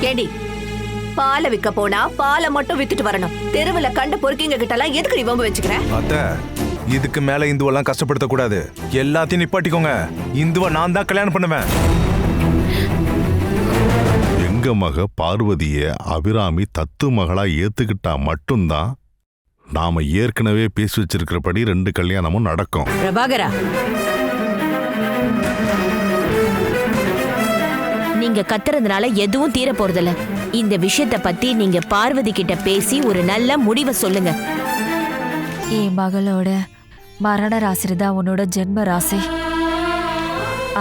ஏடி, பாலை விற்க போனா பாலை மட்டும் வித்துட்டு வரணும். தெருவுல கண்ட பொறுக்கிங்க கிட்ட எல்லாம் எதுக்கு நீ வம்பு வச்சுக்கிறேன்? அத்தை, இதுக்கு மேல இந்துவெல்லாம் கஷ்டப்படுத்த கூடாது. எல்லாத்தையும் நிப்பாட்டிக்கோங்க. இந்துவ நான் தான் கல்யாணம் பண்ணுவேன். எங்க மக பார்வதிய அபிராமி தத்து மகளா ஏத்துக்கிட்டா மட்டும்தான் நாம ஏற்கனவே பேசி வச்சிருக்கிறபடி 2 கல்யாணமும் நடக்கும். பிரபாகரா, நீங்க கத்துறதுனால எதுவும் தீர போறதில்ல. இந்த விஷயத்தை பத்தி நீங்க பார்வதி கிட்ட பேசி ஒரு நல்ல முடிவை சொல்லுங்க. என் மகளோட மரண ராசி தான் உன்னோட ஜென்ம ராசி.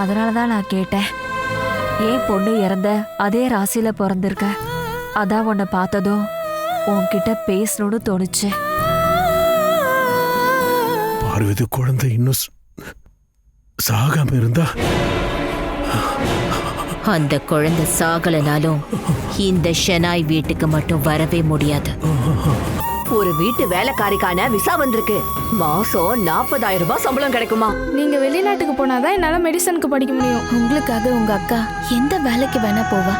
அதனாலதான் நான் கேட்டேன், ஏன் பொண்ணு இறந்த அதே ராசியில பிறந்திருக்க. அதான் உன்னை பார்த்ததும் உன்கிட்ட பேசணும்னு தோணுச்சு. பார்வதி குழந்தை இன்னும் சாகாம இருந்தா அந்த குழந்தை சாகலனாலும் இந்த ஷெனாய் வீட்டுக்கு மட்டும் வரவே முடியாது. ஒரு வீட்டு வேலைக்காரிக்கான விசா வந்திருக்கு. மாசம் 40,000 ரூபாய் சம்பளம் கிடைக்குமா? நீங்க வெளிநாட்டுக்கு போனாதான் என்னால மெடிசனுக்கு படிக்க முடியும். உங்களுக்காக உங்க அக்கா எந்த வேலைக்கு வேணா போவா.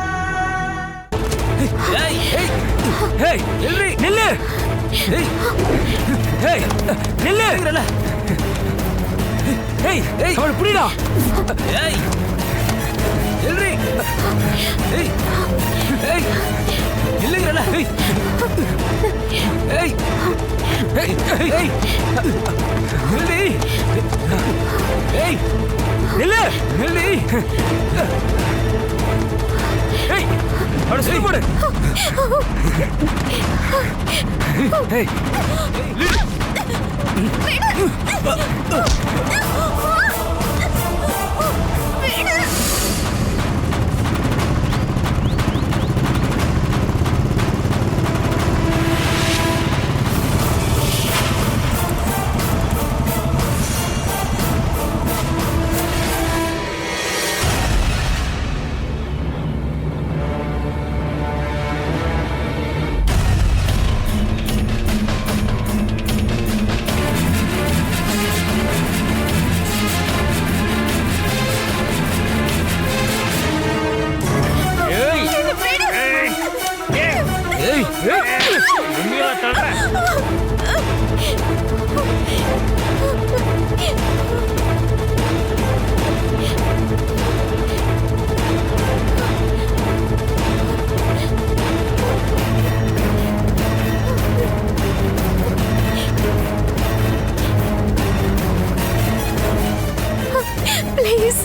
ப்ளீஸ்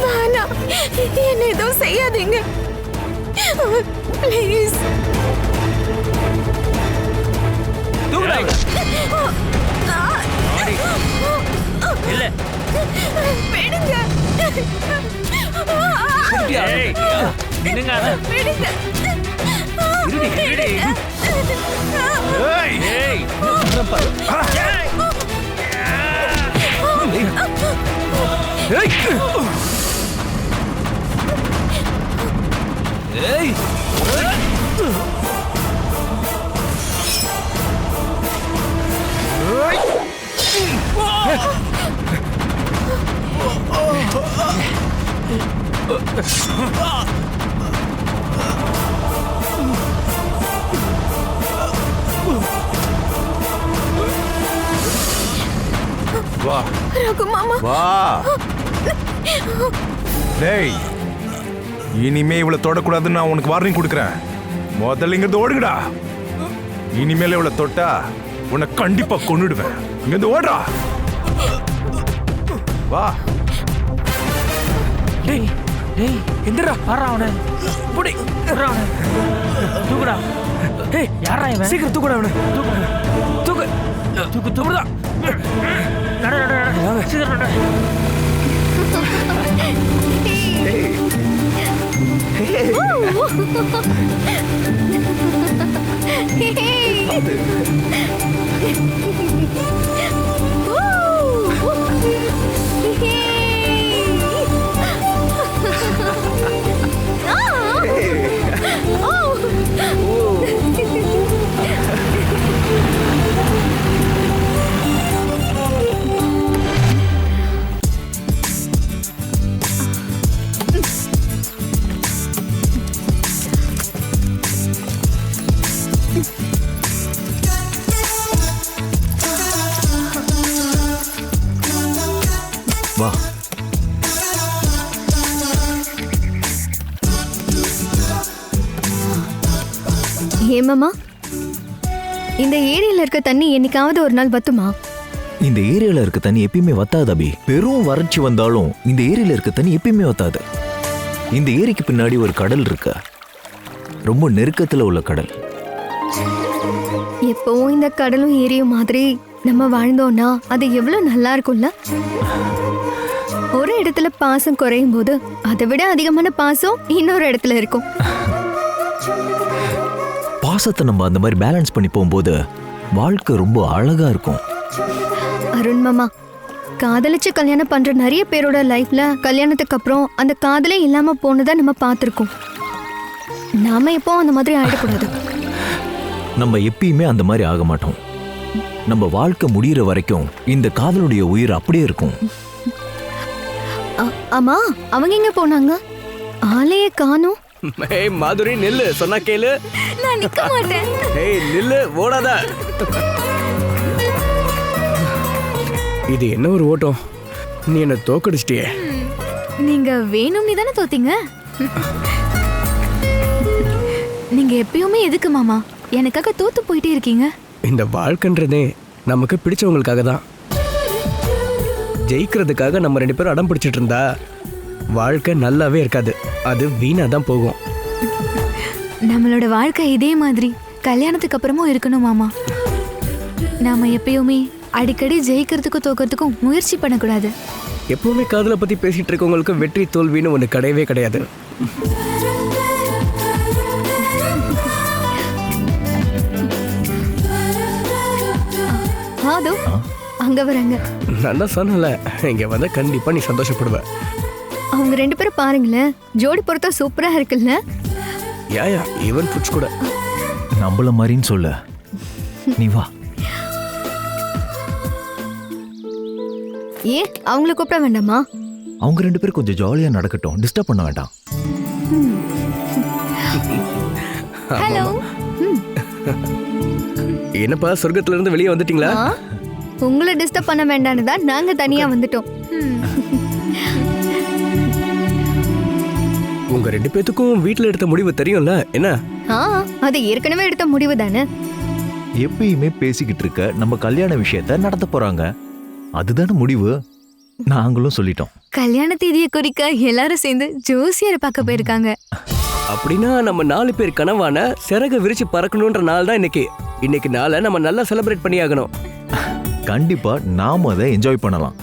வேணாம், என்ன எதுவும் செய்யாதீங்க ப்ளீஸ். வா ரகு மாமா, வா. டேய், இனிமே இவளை தொடக்கூடாதுன்னு நான் உனக்கு வார்னிங் கொடுக்குறேன். முதல்ல இங்கிருந்து ஓடுங்கடா. இனிமேல இவளை தொட்டா உன்னை கண்டிப்பா கொன்னுடுவேன். இங்கிருந்து ஓடுறா. வா. டேய் டேய், எந்திரா, பாறா அவனை. புடி, புறா அவனை. தூக்குடா. டேய், யாரா இவன்? சீக்கிரம் தூக்குடா அவனை. தூக்கு. தூக்கு தூக்குடா. நட நட நட. சீக்கிரம் நட. மாமா, இந்த ஏரியில இருக்க தண்ணி என்னைக்காவது ஒரு நாள் வத்துமா? இந்த ஏரியால இருக்க தண்ணி எப்பயுமே வத்தாது அபி. பெரும் வறட்சி வந்தாலும் இந்த ஏரியில இருக்க தண்ணி எப்பயுமே வத்தாது. இந்த ஏரிக்கு பின்னாடி ஒரு கடல் இருக்கு, ரொம்ப நெருக்கத்துல உள்ள கடல். எப்பவும் இந்த கடலும் ஏரியும் மாதிரி நம்ம வாழ்ந்தோம்னா அது எவ்வளவு நல்லா இருக்கும்ல. ஒரு இடத்துல பாசம் குறையும் போது அதை விட அதிகமான பாசம் இன்னொரு இடத்துல இருக்கும். பாசத்தை நம்ம அந்த மாதிரி பேலன்ஸ் பண்ணி போகும்போது வாழ்க்கை ரொம்ப அழகா இருக்கும். அருண் மாமா, காதலிச்சு கல்யாணம் பண்ற நிறைய பேரோட லைஃப்ல கல்யாணத்துக்கு அப்புறம் அந்த காதலே இல்லாம போனதை நம்ம பார்த்திருக்கோம். நாம எப்போ அந்த மாதிரி ஆயிடக்கூடாது. நம்ம எப்பயுமே அந்த மாதிரி ஆக மாட்டோம். நம்ம வாழ்க்கை முடியிற வரைக்கும் இந்த காதலுடைய உயிர் அப்படியே இருக்கும். ஆமா, அவங்க எங்க போனாங்க? ஆளையே காணோம். ஏய் மாதுரி நில்லு, சொன்னா கேளு. நான் நிக்க மாட்டேன். ஏய் நில்லு, ஓடாத. இது என்ன ஒரு ஓட்டம், நீ என்ன தோக்கடிச்சிட்டியே. நீங்க வேணும்னு தானே தோத்தீங்க. நீங்க எப்பயுமே எதுக்கு மாமா எனக்காக தோத்து போயிட்டே இருக்கீங்க? இந்த வாழ்க்கைன்றதே நமக்கு பிடிச்சவங்களுக்காக தான். ஜெயிக்கிறதுக்காக நம்ம 2 பேரும் அடம் பிடிச்சிட்டு இருந்தா வாழ்க்கை நல்லாவே இருக்காது, அது வீணா தான் போகும். நம்மளோட வாழ்க்கை இதே மாதிரி கல்யாணத்துக்கு அப்புறமும் இருக்கணும் மாமா. நாம எப்பயுமே அடிக்கடி ஜெயிக்கிறதுக்கும் தோக்கிறதுக்கும் முயற்சி பண்ணக்கூடாது. எப்பவுமே காதலை பத்தி பேசிட்டு இருக்கவங்களுக்கு வெற்றி தோல்வின்னு ஒன்று கிடையவே கிடையாது. அதோ அங்க வராங்க. நான் தான் சொன்னல, இங்க வந்தா கண்டிப்பா நீ சந்தோஷப்படுவ. அவங்க 2 பேரும் பாருங்களேன், ஜோடி பொறுத்தா சூப்பரா இருக்குல்ல. யா ஈவன் ஃபுட்ஸ் கூட நம்மள மாதிரின்னு சொல்ல. நீ வா. ஏன் அவங்கள கூப்பிட வேண்டாமா? அவங்க 2 பேரும் கொஞ்சம் ஜாலியா நடக்கட்டும், டிஸ்டர்ப் பண்ண வேண்டாம். ஹலோ. என்னப்பா சொர்க்கத்துல இருந்து வெளியே வந்துட்டீங்களா? உங்களை டிஸ்டர்ப் பண்ண வேண்டாம்னு தான் நாங்க தனியா வந்துட்டோம். உங்க 2 பேத்துக்கும் வீட்டுல எடுத்த முடிவு தெரியும்ல என்ன? அது ஏற்கனவே எடுத்த முடிவு தானே. எப்பயுமே பேசிக்கிட்டு இருக்க நம்ம கல்யாண விஷயத்த நடத்த போறாங்க, அதுதானே முடிவு. நாங்களும் சொல்லிட்டோம். கல்யாண தேதியை குறிக்க எல்லாரும் சேர்ந்து ஜோசியரை பார்க்க போயிருக்காங்க. அப்படின்னா நம்ம 4 பேர் கனவான சிறக விரிச்சு பறக்கணும்ன்ற நாள் தான் இன்னைக்கு. இன்னைக்கு நாளை நம்ம நல்லா செலிப்ரேட் பண்ணி ஆகணும். கண்டிப்பா நாம அதை என்ஜாய் பண்ணலாம்.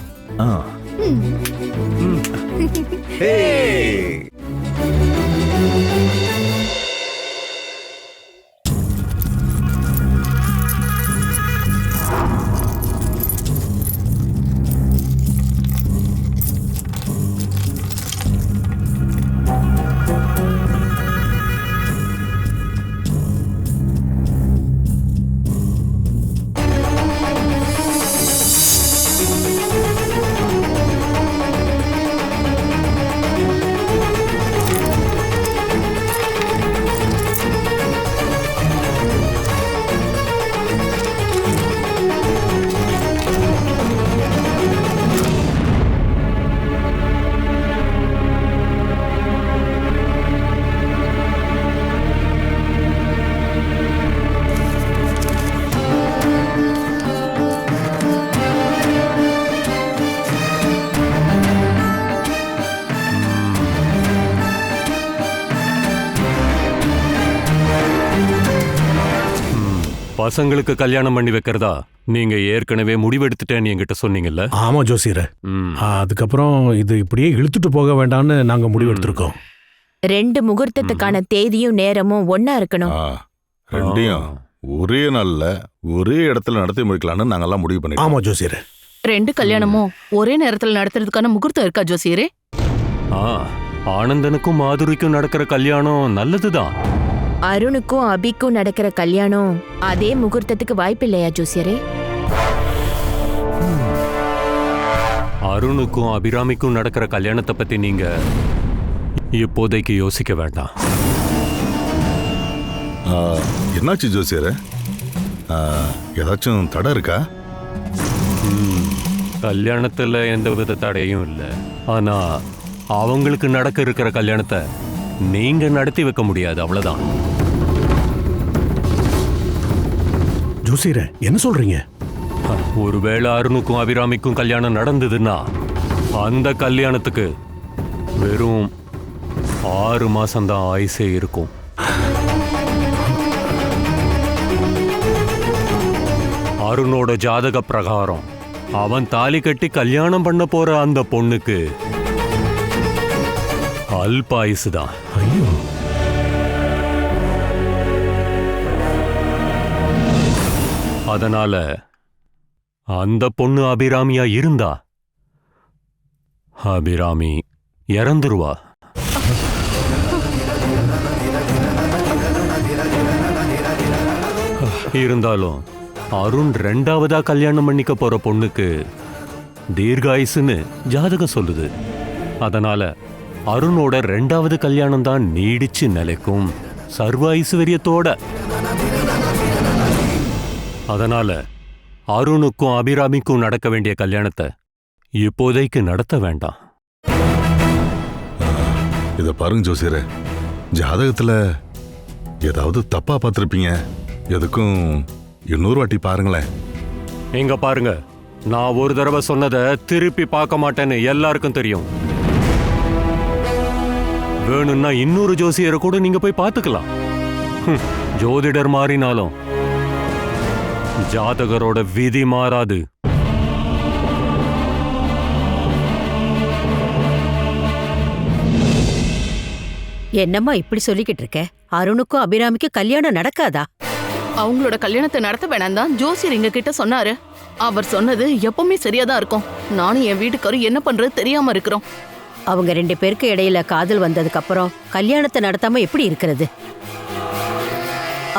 பசங்களுக்கு கல்யாணம் பண்ணி வைக்கிறதா நீங்க ஏற்கனவே முடிவெடுத்துட்டேன்னு என்கிட்ட சொன்னீங்கல்ல? ஆமா ஜோசியர. அதுக்கப்புறம் இது இப்படியே இழுத்துட்டு போக வேண்டாம்னு நாங்க முடிவெடுத்திருக்கோம். 2 முகூர்த்தத்துக்கான தேதியும் நேரமும் ஒன்னா இருக்கணும். ரெண்டையும் ஒரே நாள்ல ஒரே இடத்துல நடத்தி முடிக்கலாம்னு நாங்கெல்லாம் முடிவு பண்ணிட்டோம். ஆமா ஜோசியர. 2 கல்யாணமும் ஒரே நேரத்துல நடத்துறதுக்கான முகூர்த்தம் இருக்கா ஜோசியரே? ஆனந்தனுக்கும் மாதுரிக்கும் நடக்கிற கல்யாணம் நல்லதுதான். அருணுக்கும் அபிக்கும் நடக்கிற கல்யாணம் அதே முகூர்த்தத்துக்கு வாய்ப்பு இல்லையா ஜோசியரே? அருணுக்கும் அபிராமிக்கும் நடக்கிற கல்யாணத்தை பத்தி நீங்க இப்போதைக்கு யோசிக்க வேண்டாம். என்னாச்சு ஜோசியர? ஏதாச்சும் தடை இருக்கா? கல்யாணத்துல எந்த வித தடையும் இல்லை. ஆனா அவங்களுக்கு நடக்க இருக்கிற கல்யாணத்தை நீங்க நடத்தி வைக்க முடியாது, அவ்வளவுதான். ஜோசியரே என்ன சொல்றீங்க? ஒருவேளை அருணுக்கும் அபிராமிக்கும் கல்யாணம் நடந்ததுன்னா அந்த கல்யாணத்துக்கு வெறும் 6 மாசம்தான் ஆயுசே இருக்கும். அருணோட ஜாதக பிரகாரம் அவன் தாலி கட்டி கல்யாணம் பண்ண போற அந்த பொண்ணுக்கு அல்பாயுசு தான். ஐயோ, அதனால அந்த பொண்ணு அபிராமியா இருந்தா அபிராமி இறந்துருவா. இருந்தாலும் அருண் 2ஆவதா கல்யாணம் பண்ணிக்க போற பொண்ணுக்கு தீர்காயுசுன்னு ஜாதகம் சொல்லுது. அதனால அருணோட 2ஆவது கல்யாணம் தான் நீடிச்சு நிலைக்கும், சர்வ ஐஸ்வர்யத்தோட. அதனால அருணுக்கும் அபிராமிக்கும் நடக்க வேண்டிய கல்யாணத்தை இப்போதைக்கு நடத்த வேண்டாம். இத பாருங்க ஜோசியரே, ஜாதகத்துல ஏதாவது தப்பா பார்த்திருப்பீங்க. எதுக்கும் இன்னொரு வாட்டி பாருங்களேன். இங்க பாருங்க, நான் ஒரு தடவை சொன்னதை திருப்பி பார்க்க மாட்டேன்னு எல்லாருக்கும் தெரியும். வேணும்னா இன்னொரு ஜோசியரை கூட நீங்க போய் பார்த்துக்கலாம். ஜோதிடர் மாறினாலும் ஜாதகரோட விதி மாறாது. என்னம்மா இப்படி சொல்லிக்கிட்டு இருக்க? அருணுக்கும் அபிராமிக்கும் கல்யாணம் நடக்காதா? அவங்களோட கல்யாணத்தை நடத்த வேணாம் தான் ஜோசியர் எங்க கிட்ட சொன்னாரு. அவர் சொன்னது எப்பவுமே சரியாதான் இருக்கும். நானும் என் வீட்டுக்காரும் என்ன பண்றது தெரியாம இருக்கிறோம். அவங்க 2 பேருக்கு இடையில காதல் வந்ததுக்கு அப்புறம் கல்யாணத்தை நடத்தாம எப்படி இருக்கிறது?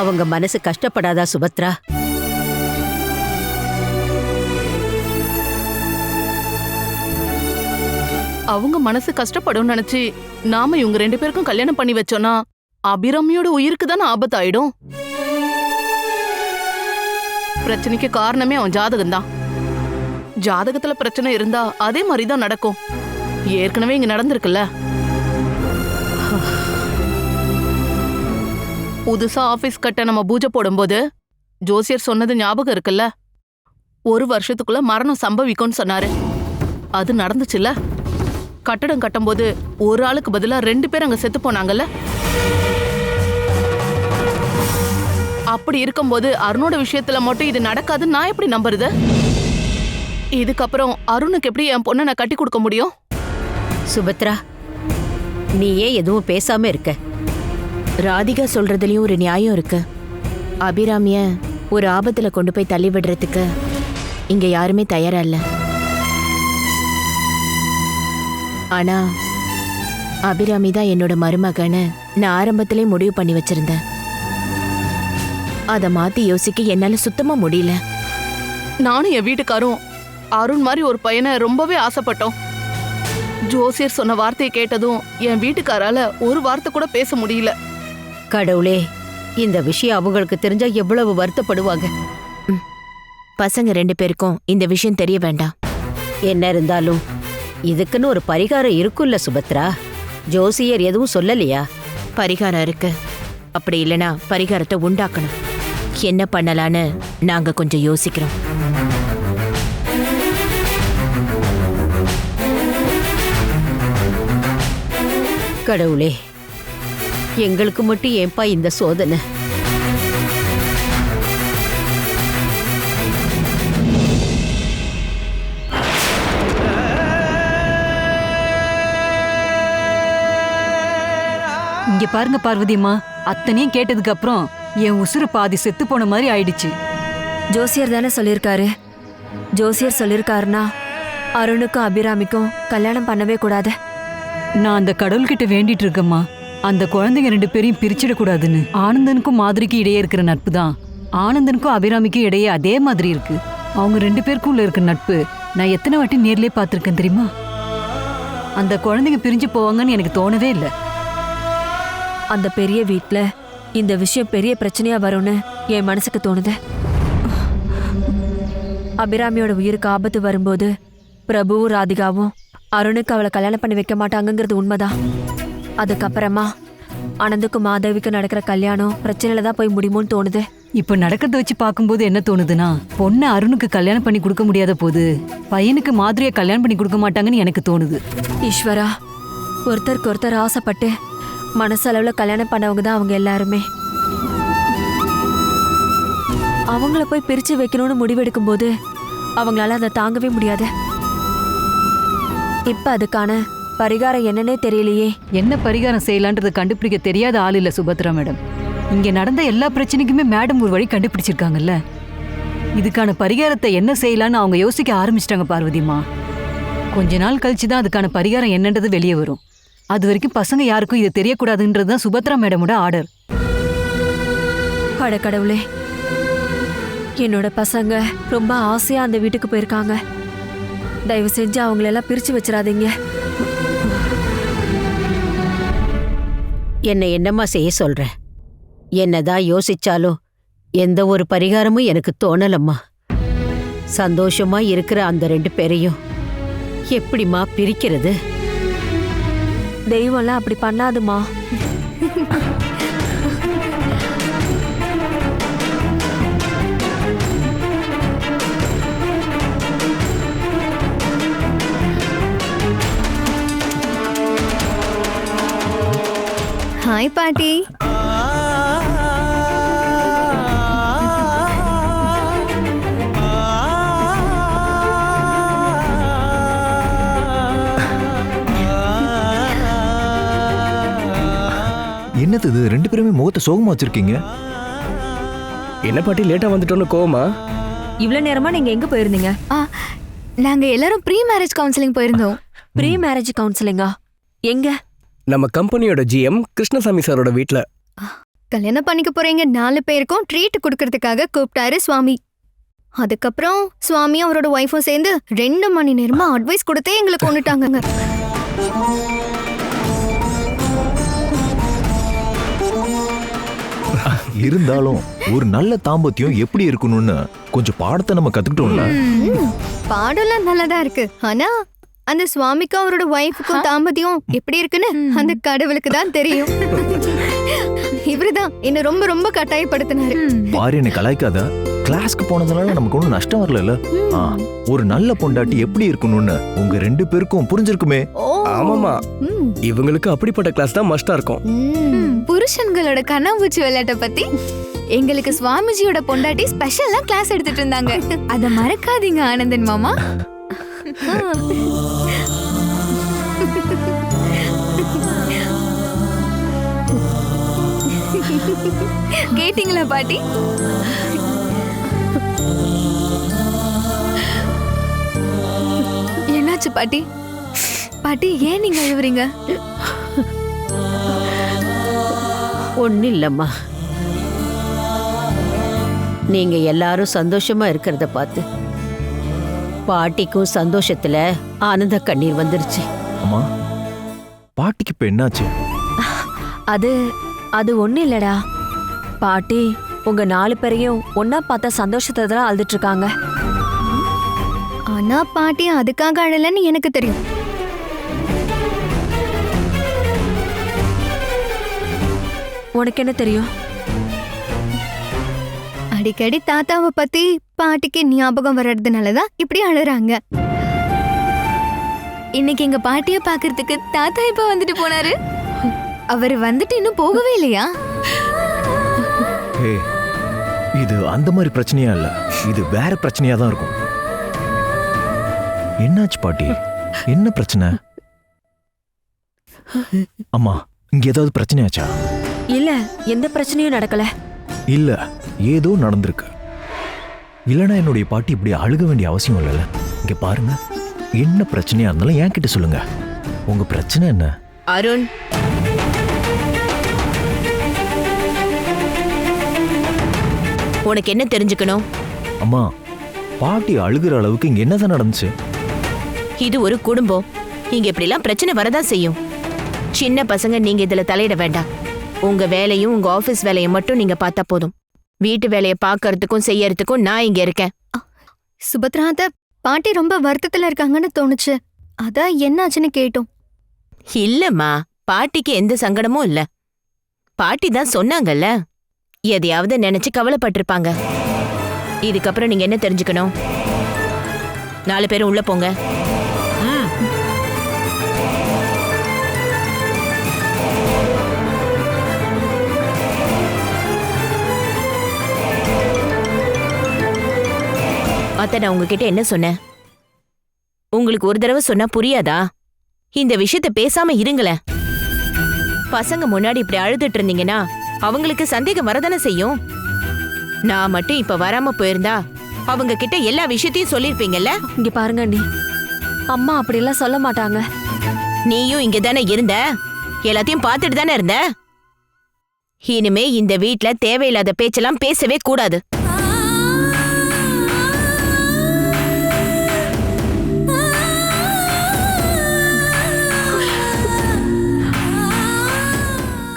அவங்க மனசு கஷ்டப்படாதா சுபத்ரா? அவங்க மனசு கஷ்டப்படும் நினைச்சு நாம இவங்க 2 பேருக்கும் கல்யாணம் பண்ணி வச்சோம்னா அபிராமியோட உயிருக்கு தானே ஆபத்தாயிடும். பிரச்சனைக்கு காரணமே அவன் ஜாதகம் தான். ஜாதகத்துல பிரச்சனை இருந்தா அதே மாதிரிதான் நடக்கும். ஏற்கனவே இங்க நடந்திருக்குல்ல. புதுசா ஆபீஸ் கட்ட நம்ம பூஜை போடும்போது ஜோசியர் சொன்னது ஞாபகம் இருக்குல்ல? 1 வருஷத்துக்குள்ள மரணம் சம்பவிக்கும்னு சொன்னாரு. அது நடந்துச்சுல்ல? கட்டடம் கட்டும்போது ஒரு ஆளுக்கு பதிலா 2 பேர் அங்க செத்து போனாங்கல்ல? அப்படி இருக்கும்போது அருணோட விஷயத்துல மட்டும் இது நடக்காதுன்னு நான் எப்படி நம்புறது? இதுக்கப்புறம் அருணுக்கு எப்படி என் பொண்ணை நான் கட்டி கொடுக்க முடியும்? சுபத்ரா, நீ ஏன் எதுவும் பேசாம இருக்க? ராதிகா சொல்றதுலயும் ஒரு நியாயம் இருக்கு. அபிராமிய ஒரு ஆபத்துல கொண்டு போய் தள்ளி விடுறதுக்கு இங்க யாருமே தயாரா இல்ல. ஆனா அபிராமி தான் என்னோட மருமகன்னு நான் ஆரம்பத்திலே முடிவு பண்ணி வச்சிருந்தேன். அதை மாத்தி யோசிக்க என்னால சுத்தமா முடியல. நானும் என் வீட்டுக்காரும் அருண் மாதிரி ஒரு பையனை ரொம்பவே ஆசைப்பட்டோம். ஜோசியர் சொன்ன வார்த்தையை கேட்டதும் என் வீட்டுக்காரால ஒரு வார்த்தை கூட பேச முடியல. கடவுளே, இந்த விஷயம் அவங்களுக்கு தெரிஞ்சா எவ்வளவு வருத்தப்படுவாங்க. பசங்க 2 பேருக்கும் இந்த விஷயம் தெரிய வேண்டாம். என்ன இருந்தாலும் இதுக்குன்னு ஒரு பரிகாரம் இருக்குல்ல சுபத்ரா? ஜோசியர் எதுவும் சொல்லலையா? பரிகாரம் இருக்கு. அப்படி இல்லைனா பரிகாரத்தை உண்டாக்கணும். என்ன பண்ணலான்னு நாங்க கொஞ்சம் யோசிக்கிறோம். கடவுளே, எங்களுக்கு மட்டும் ஏன்பா இந்த சோதனை? இங்க பாருங்க பார்வதியம்மா, அத்தனையும் கேட்டதுக்கு அப்புறம் என் உசுறு பாதி செத்து போன மாதிரி ஆயிடுச்சு. ஜோசியர் தானே சொல்லியிருக்காரு. ஜோசியர் சொல்லியிருக்காருன்னா அருணுக்கும் அபிராமிக்கும் கல்யாணம் பண்ணவே கூடாது. நான் அந்த கடவுள்கிட்ட வேண்டிட்டு இருக்கேம்மா, அந்த குழந்தைங்க 2 பேரையும் பிரிச்சிடக்கூடாதுன்னு. ஆனந்தனுக்கும் மாதிரிக்கும் இடையே இருக்கிற நட்பு தான் ஆனந்தனுக்கும் அபிராமிக்கும் இடையே அதே மாதிரி இருக்கு. அவங்க 2 பேருக்குள்ள இருக்கிற நட்பு நான் எத்தனை வாட்டி நேர்லயே பார்த்துருக்கேன் தெரியுமா? அந்த குழந்தைங்க பிரிஞ்சு போவாங்கன்னு எனக்கு தோணவே இல்லை. அந்த பெரிய வீட்ல இந்த விஷயம் பெரிய பிரச்சனையா வரும்னு என் மனசுக்கு தோணுது. அபிராமியோட உயிருக்கு ஆபத்து வரும்போது பிரபுவும் ராதிகாவும் அருணுக்கு அவளை கல்யாணம் பண்ணி வைக்க மாட்டாங்கங்கிறது உண்மைதான். அதுக்கப்புறமா ஆனந்துக்கும் மாதவிக்கும் நடக்கிற கல்யாணம் பிரச்சனையில தான் போய் முடியுமோன்னு தோணுது. இப்ப நடக்கிறத வச்சு பார்க்கும்போது என்ன தோணுதுன்னா, பொண்ணு அருணுக்கு கல்யாணம் பண்ணி கொடுக்க முடியாத போது பையனுக்கு மாதிரியா கல்யாணம் பண்ணி கொடுக்க மாட்டாங்கன்னு எனக்கு தோணுது. ஈஸ்வரா, ஒருத்தருக்கு ஒருத்தர் ஆசைப்பட்டு மனசளவுல கல்யாணம் பண்ணவங்க தான் அவங்க எல்லாருமே. அவங்கள போய் பிரிச்சு வைக்கணும்னு முடிவெடுக்கும் போது அவங்களால அதை தாங்கவே முடியாது. இப்ப அதுக்கான பரிகாரம் என்னன்னே தெரியலையே. என்ன பரிகாரம் செய்யலான்றதை கண்டுபிடிக்க தெரியாத ஆள் இல்ல சுபத்ரா மேடம். இங்க நடந்த எல்லா பிரச்சனைக்குமே மேடம் ஒரு வழி கண்டுபிடிச்சிருக்காங்கல்ல. இதுக்கான பரிகாரத்தை என்ன செய்யலான்னு அவங்க யோசிக்க ஆரம்பிச்சிட்டாங்க பார்வதிமா. கொஞ்ச நாள் கழிச்சு தான் அதுக்கான பரிகாரம் என்னன்றது வெளியே வரும். அது வரைக்கும் பசங்க யாருக்கும் இது தெரியக்கூடாதுன்றது தான் சுபத்ரா மேடமோட ஆர்டர். அட கடவுளே, என்னோட பசங்க ரொம்ப ஆசையா அந்த வீட்டுக்கு போயிருக்காங்க. தயவு செஞ்சு அவங்களெல்லாம் பிரிச்சு வச்சிடாதீங்க. என்னம்மா செய்ய சொல்ற? என்னதான் யோசிச்சாலும் எந்த ஒரு பரிகாரமும் எனக்கு தோணலம்மா. சந்தோஷமா இருக்கிற அந்த 2 பேரையும் எப்படிம்மா பிரிக்கிறது? தெய்வம்லாம் அப்படி பண்ணாதுமா. ஹாய் பாட்டி. என்னது இது? 2 பேருமே முகத்தை சோகமா வச்சிருக்கீங்க. என்ன பாட்டி லேட்டா வந்துட்டோன்னு கோவமா? இவ்வளவு நேரமா நீங்க எங்க போயிருந்தீங்க? நாங்க எல்லாரும் ப்ரீ மேரேஜ் கவுன்சிலிங் போயிருந்தோம். ப்ரீ மேரேஜ் கவுன்சிலிங்கா? எங்க? நம்ம கம்பெனியோட GM கிருஷ்ணசாமி சாரோட வீட்ல. கல்யாணம் பண்ணிக்க போறீங்க 4 பேருக்கும் ட்ரீட் கொடுக்கறதுக்காக கூப்பிட்டாரு சுவாமி. அதுக்கப்புறம் சுவாமியும் அவரோட ஒய்ஃபும் சேர்ந்து 2 மணி நேரமா அட்வைஸ் கொடுத்தே எங்களை கொண்டுட்டாங்க. இருந்தாலும் ஒரு நல்ல தாம்பத்தியம் எப்படி இருக்கணும்னு கொஞ்சம் பாடத்தை நம்ம கத்துக்கிட்டோம்ல. பாடலாம் நல்லதா இருக்கு. ஆனா அந்த சுவாமிக்கும் அவரோட ஒய்ஃபுக்கும் தாம்பத்தியம் எப்படி இருக்குன்னு அந்த கடவுளுக்கு தான் தெரியும். இவருதான் என்ன ரொம்ப ரொம்ப கட்டாயப்படுத்தினாரு. பாரு, என்ன கலாய்க்காத. கிளாஸ்க்கு போனதுனால நமக்கு ஒன்றும் நஷ்டம் வரல. ஒரு நல்ல பொண்டாட்டி எப்படி இருக்கணும்னு உங்க 2 பேருக்கும் புரிஞ்சிருக்குமே. ஆமாமா, இவங்களுக்கு அப்படிப்பட்ட கிளாஸ் தான் மஸ்டா இருக்கும். புருஷன்களோட கண்ணாம்பூச்சி விளையாட்ட பத்தி எங்களுக்கு சுவாமிஜியோட பொண்டாட்டி ஸ்பெஷலா கிளாஸ் எடுத்துட்டு இருந்தாங்க. அத மறக்காதீங்க ஆனந்தன் மாமா. கேட்டீங்களா பாட்டி? என்னாச்சு பாட்டி? பாட்டி ஏன் நீங்க அழுவுறீங்க? ஒன்னும் இல்லம்மா. நீங்க எல்லாரும் சந்தோஷமா இருக்கிறத பார்த்து பாட்டிக்கும் சந்தோஷத்துல ஆனந்த கண்ணீர் வந்துருச்சு. அம்மா, பாட்டிக்கு இப்ப என்னாச்சு? அது ஒண்ணும் இல்லடா. பாட்டி உங்க 4 பேரையும் ஒன்னா பார்த்த சந்தோஷத்தை தான் அழுதுட்டு இருக்காங்க. ஆனா பாட்டி அதுக்காக அழலன்னு எனக்கு தெரியும். உனக்கு என்ன தெரியும்? அடிக்கடி தாத்தாவை பத்தி பாட்டிக்கு ஞாபகம் வர்றதுனாலதான் இப்படி அழுறாங்க. இன்னைக்கு எங்க பாட்டிய பாக்குறதுக்கு தாத்தா இப்ப வந்துட்டு போனாரு. அவர் வந்துட்டு இன்னும் போகவே இல்லையா? இது அந்த மாதிரி பிரச்சனையா இல்ல, இது வேற பிரச்சனையா தான் இருக்கும். என்னாச்சு பாட்டி? என்ன பிரச்சனை? அம்மா, இங்க ஏதாவது பிரச்சனையாச்சா? இல்ல, எந்த பிரச்சனையும் நடக்கல. இல்ல, ஏதோ நடந்திருக்கு. இல்லனா என்னுடைய பாட்டி இப்படி அழுக வேண்டிய அவசியம் இல்லைல்ல. இங்க பாருங்க, என்ன பிரச்சனையா இருந்தாலும் என்கிட்ட சொல்லுங்க. உங்க பிரச்சனை என்ன? அருண், உனக்கு என்ன தெரிஞ்சுக்கணும்? அம்மா, பாட்டி அழுகிற அளவுக்கு இங்க என்னதான் நடந்துச்சு? இது ஒரு குடும்பம். இங்க இப்படிலாம் பிரச்சனை வரதான் செய்யும். சின்ன பசங்க நீங்க இதுல தலையிட வேண்டாம். உங்க வேலையும் உங்க ஆபீஸ் வேலையும் மட்டும் நீங்க பார்த்தா போதும். வீட்டு வேலையை பார்க்கறதுக்கும் செய்யறதுக்கும் நான் இங்க இருக்கேன். சுபத்ராத பாட்டி ரொம்ப வருத்தத்துல இருக்காங்கன்னு தோணுச்சு. அதான் என்னாச்சுன்னு கேட்டோம். இல்லம்மா, பாட்டிக்கு எந்த சங்கடமும் இல்ல. பாட்டி தான் சொன்னாங்கல்ல, எதையாவது நினைச்சு கவலைப்பட்டிருப்பாங்க. இதுக்கப்புறம் நீங்க என்ன தெரிஞ்சுக்கணும்? 4 பேரும் உள்ள போங்க. அத்தை, நான் உங்ககிட்ட என்ன சொன்னேன்? உங்களுக்கு ஒரு தடவை சொன்னா புரியாதா? இந்த விஷயத்த பேசாம இருங்களேன். பசங்க முன்னாடி இப்படி அழுதுட்டு இருந்தீங்கன்னா அவங்களுக்கு சந்தேகம் வரதானே செய்யும். நான் மட்டும் இப்ப வராம போயிருந்தா அவங்க கிட்ட எல்லா விஷயத்தையும் சொல்லிருப்பீங்கல்ல. இங்க பாருங்க அண்ணி, அம்மா அப்படியெல்லாம் சொல்ல மாட்டாங்க. நீயும் இங்க தானே இருந்த, எல்லாத்தையும் பார்த்துட்டு தானே இருந்த. இனிமே இந்த வீட்ல தேவையில்லாத பேச்செல்லாம் பேசவே கூடாது.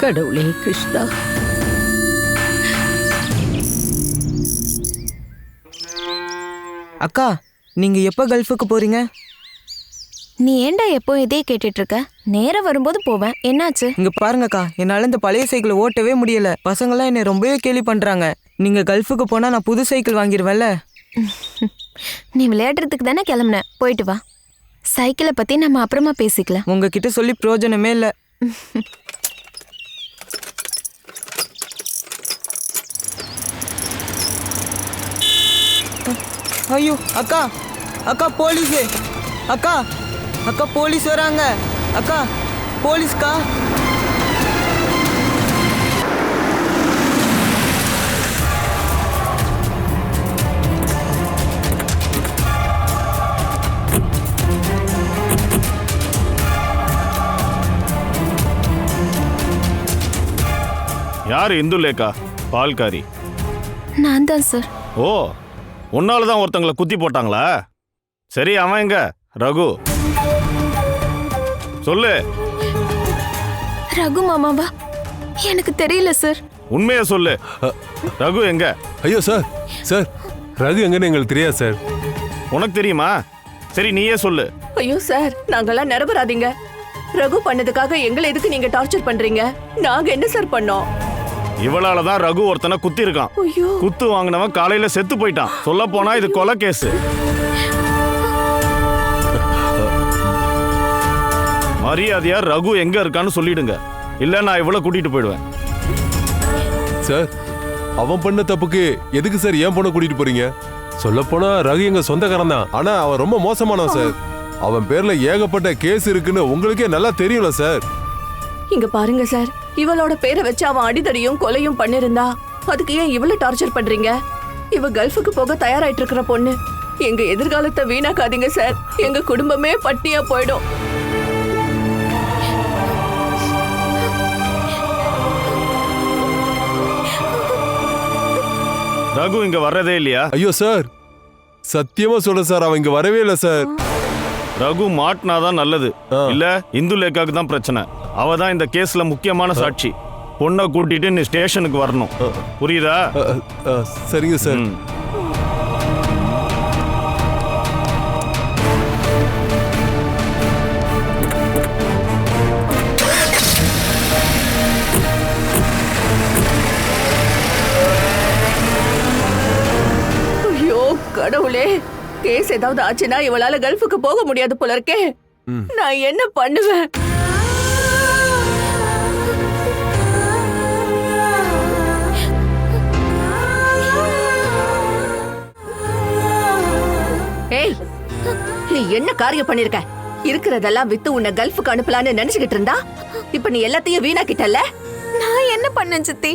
கடவுளே கிருஷ்ணா. அக்கா, நீங்க எப்ப கல்ஃபுக்கு போறீங்க? நீ ஏன்டா எப்போ இதே கேட்டுட்டு இருக்க? நேரம் வரும்போது போவேன். என்னாச்சு? இங்க பாருங்கக்கா, என்னால இந்த பழைய சைக்கிள் ஓட்டவே முடியல. பசங்களாம் என்னை ரொம்பவே கேலி பண்றாங்க. நீங்க கல்ஃபுக்கு போனா நான் புது சைக்கிள் வாங்கிடுவேன்ல. நீ விளையாடுறதுக்கு தானே கிளம்புன, போயிட்டு வா. சைக்கிளை பத்தி நம்ம அப்புறமா பேசிக்கலாம். உங்ககிட்ட சொல்லி பிரயோஜனமே இல்ல. ஐயோ அக்கா, அக்கா போலீஸ்! அக்கா, அக்கா போலீஸ் வராங்க. அக்கா போலீஸ்க்கா. யாரு இந்துலேக்கா? பால்காரி. நான் தான் சார். ஓ, உன்னால தான் ஒருத்தங்களை குத்தி போட்டாங்களா? சரி, அவன் எங்க? ரகு, சொல்லு. ரகு மாமாவா? எனக்கு தெரியல சார். உண்மையை சொல்லு. ரகு எங்க? ஐயோ சார், சார் ரகு எங்கன்னு எங்களுக்கு தெரியாது சார். உனக்கு தெரியுமா? சரி, நீயே சொல்லு. ஐயோ சார், நாங்கெல்லாம் நிரபராதிங்க. ரகு பண்ணதுக்காக எங்களை எதுக்கு நீங்க டார்ச்சர் பண்றீங்க? நாங்க என்ன சார் பண்ணோம்? இவளாலதான் ரகு ஒருத்தனை குத்தி இருக்கான். குத்து வாங்கினவன் காலையில செத்து போயிட்டான். சொல்ல போனா இது கொலை கேஸ். மரியாதையா ரகு எங்க இருக்கான்னு சொல்லிடுங்க, இல்ல நான் இவ்வளவு கூட்டிட்டு போயிடுவேன். சார், அவன் பண்ண தப்புக்கு எதுக்கு சார் ஏன் பொண்ணை கூட்டிட்டு போறீங்க? சொல்ல போனா ரகு எங்க சொந்தக்காரன் தான். ஆனா அவன் ரொம்ப மோசமானவன் சார். அவன் பேர்ல ஏகப்பட்ட கேஸ் இருக்குன்னு உங்களுக்கே நல்லா தெரியும்ல சார். இங்க பாருங்க சார், இவளோட பேரை வச்சு அவன் அடிதடியும் கொலையும் பண்ணிருந்தா அதுக்கு ஏன் இவ்வளவு டார்ச்சர் பண்றீங்க? இவ கல்ஃபுக்கு போக தயாராயிட்டு இருக்கிற பொண்ணு. எங்க எதிர்காலத்தை வீணாக்காதீங்க சார். எங்க குடும்பமே பட்டினியா போயிடும். ரகு இங்க வர்றதே இல்லையா? ஐயோ சார், சத்தியமா சொல்ல சார், அவன் இங்க வரவே இல்லை சார். ரகு மாட்டினாதான் நல்லது, இல்ல இந்துலேக்காக்கு தான் பிரச்சனை. அவ தான் இந்த கேஸ்ல முக்கியமான சாட்சி. பொண்ணை கூட்டிட்டு நீ ஸ்டேஷனுக்கு வரணும், புரியுதா? சரிங்க சார். ஐயோ கடவுளே, கேஸ் ஏதாவது ஆச்சுன்னா இவளால கல்ஃபுக்கு போக முடியாது போல இருக்கே. நான் என்ன பண்ணுவேன்? ஏய், நீ என்ன காரியம் பண்ணிருக்க? இருக்கிறதெல்லாம் வித்து உன்னை கல்ஃபுக்கு அனுப்பலான்னு நினைச்சுக்கிட்டு இருந்தா இப்ப நீ எல்லாத்தையும் வீணாக்கிட்டல்ல. நான் என்ன பண்ணேன் சித்தி?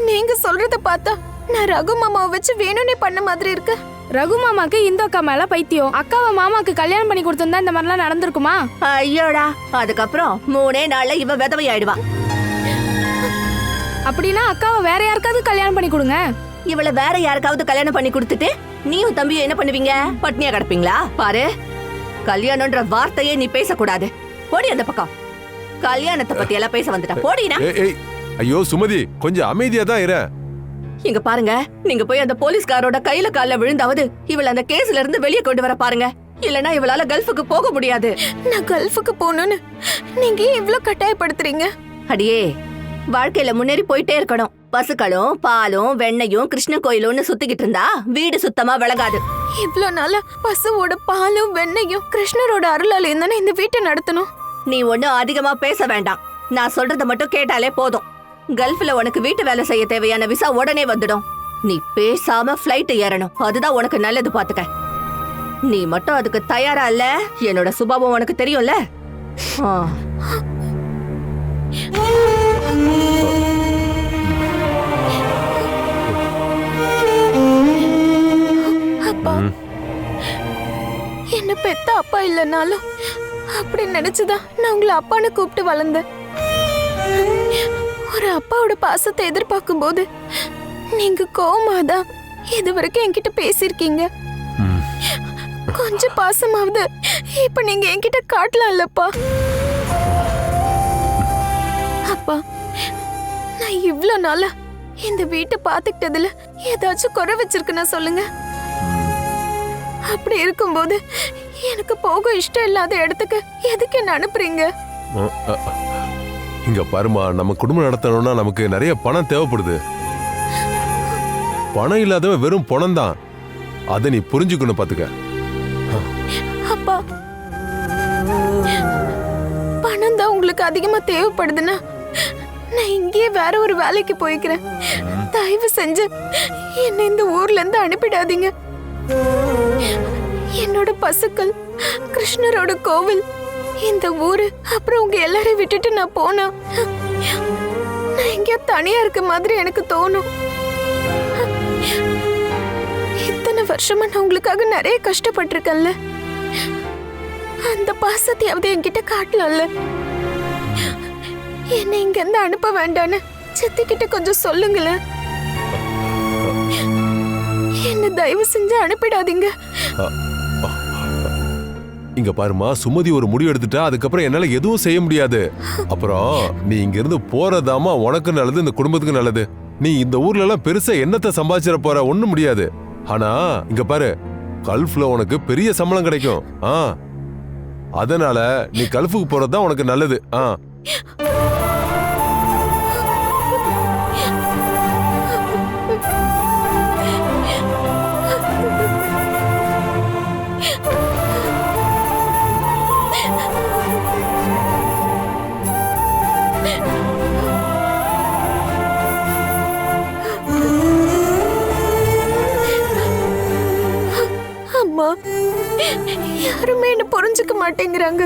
நீங்க சொல்றத பார்த்தா நான் ரகு மாமாவை வச்சு வேணும்னே பண்ண மாதிரி இருக்கு. ரகு மாமாக்கு இந்த அக்கா மேல பைத்தியம். அக்காவை மாமாக்கு கல்யாணம் பண்ணி கொடுத்திருந்தா இந்த மாதிரிலாம் நடந்திருக்குமா? ஐயோடா, அதுக்கப்புறம் 3 நாள்ல இவ விதவை ஆயிடுவா. அப்படின்னா அக்காவை வேற யாருக்காவது கல்யாணம் பண்ணி கொடுங்க. இவள வேற யாருக்காவது கல்யாணம் பண்ணி கொடுத்துட்டு நீயும் தம்பியும் என்ன பண்ணுவீங்க? பட்னியா கிடப்பீங்களா? பாரு, கல்யாணம்ன்ற வார்த்தையே நீ பேசக்கூடாது. போடி அந்த பக்கம். கல்யாணத்தை பத்தி எல்லாம் பேச வந்துட்டா போடினா. ஐயோ சுமதி, கொஞ்சம் அமைதியா தான் இரு. இங்க பாருங்க, நீங்க போய் அந்த போலீஸ்காரோட கையில கால்ல விழுந்தாவது இவள அந்த கேஸ்ல இருந்து வெளியே கொண்டு வர பாருங்க. இல்லனா இவளால கல்ஃபுக்கு போக முடியாது. நான் கல்ஃபுக்கு போகணும்னு நீங்க இவ்ளோ கட்டாயப்படுத்துறீங்க? அடியே, வாழ்க்கையில முன்னேறி போயிட்டே இருக்கணும். பசுக்களும் பாலும் வெண்ணையும் கிருஷ்ண கோயிலும்னு சுத்திக்கிட்டு இருந்தா வீடு சுத்தமா விளங்காது. இவ்ளோ நாளா பசுவோட பாலும் வெண்ணையும் கிருஷ்ணரோட அருளாலையும் தானே இந்த வீட்டை நடத்தணும். நீ ஒன்னும் அதிகமா பேச வேண்டாம். நான் சொல்றத மட்டும் கேட்டாலே போதும். கல்ஃப்ல உனக்கு வீட்டு வேலை செய்ய தேவையான விசா உடனே வந்துடும். நீ பேசாம ஃப்ளைட் ஏறணும். அதுதான் உனக்கு நல்லது. பாத்துக்க. நீ மட்டும் அதுக்கு தயாரா இல்ல? என்னோட சுபாவம் உனக்கு தெரியும்ல. அப்பா, என்ன பெத்த அப்பா இல்லனாலும் அப்படி நினைச்சுதான் நான் உங்களை அப்பான்னு கூப்பிட்டு வளர்ந்தேன். ஒரு அப்பாவோட பாசத்தை எதிர்பார்க்கும் போது நீங்க கோவமாதான் இது வரைக்கும் என்கிட்ட பேசிருக்கீங்க. கொஞ்சம் பாசமாவது இப்ப நீங்க என்கிட்ட காட்டலாம்லப்பா. அப்பா, நான் இவ்ளோ நாளா இந்த வீட்டை பாத்துக்கிட்டதுல ஏதாச்சும் குறை வச்சிருக்குன்னா சொல்லுங்க. அப்படி இருக்கும்போது எனக்கு போக இஷ்டம் இல்லாத இடத்துக்கு எதுக்கு என்ன அனுப்புறீங்க? இங்க பாருமா, நம்ம குடும்பம் நடத்தணும்னா நமக்கு நிறைய பணம் தேவைப்படுது. பணம் இல்லாதவன் வெறும் பணம் தான். அதை நீ புரிஞ்சுக்கணும். பாத்துக்க. அப்பா, பணம் தான் உங்களுக்கு அதிகமா தேவைப்படுதுன்னா நான் இங்கேயே வேற ஒரு வேலைக்கு போய்க்கிறேன். தயவு செஞ்சு என்ன இந்த ஊர்ல இருந்து அனுப்பிடாதீங்க. என்னோட பசுக்கள், கிருஷ்ணரோட கோவில், இந்த ஊரு, அப்புறம் உங்க எல்லாரையும் விட்டுட்டு நான் போனா நான் எங்கேயோ தனியா இருக்க மாதிரி எனக்கு தோணும். இத்தனை வருஷமா நான் உங்களுக்காக நிறைய கஷ்டப்பட்டிருக்கேன்ல. அந்த பாசத்தையாவது என்கிட்ட காட்டலாம்ல. என்னை இங்க இருந்து அனுப்ப வேண்டான்னு சித்திக்கிட்ட கொஞ்சம் சொல்லுங்களேன். என்ன தயவு செஞ்சு அனுப்பிடாதீங்க. இங்க பாருமா, சுமதி ஒரு முடிவு எடுத்துட்டா அதுக்கப்புறம் என்னால எதுவும் செய்ய முடியாது. அப்புறம் நீ இங்க இருந்து போறதாமா உனக்கு நல்லது, இந்த குடும்பத்துக்கு நல்லது. நீ இந்த ஊர்ல எல்லாம் பெருசா என்னத்தை சம்பாதிச்சிட போற, ஒண்ணும் முடியாது. ஆனா இங்க பாரு, கல்ஃப்ல உனக்கு பெரிய சம்பளம் கிடைக்கும். அதனால நீ கல்ஃபுக்கு போறதுதான் உனக்கு நல்லது. அம்மா, யாருமே என்ன புரிஞ்சுக்க மாட்டேங்கிறாங்க.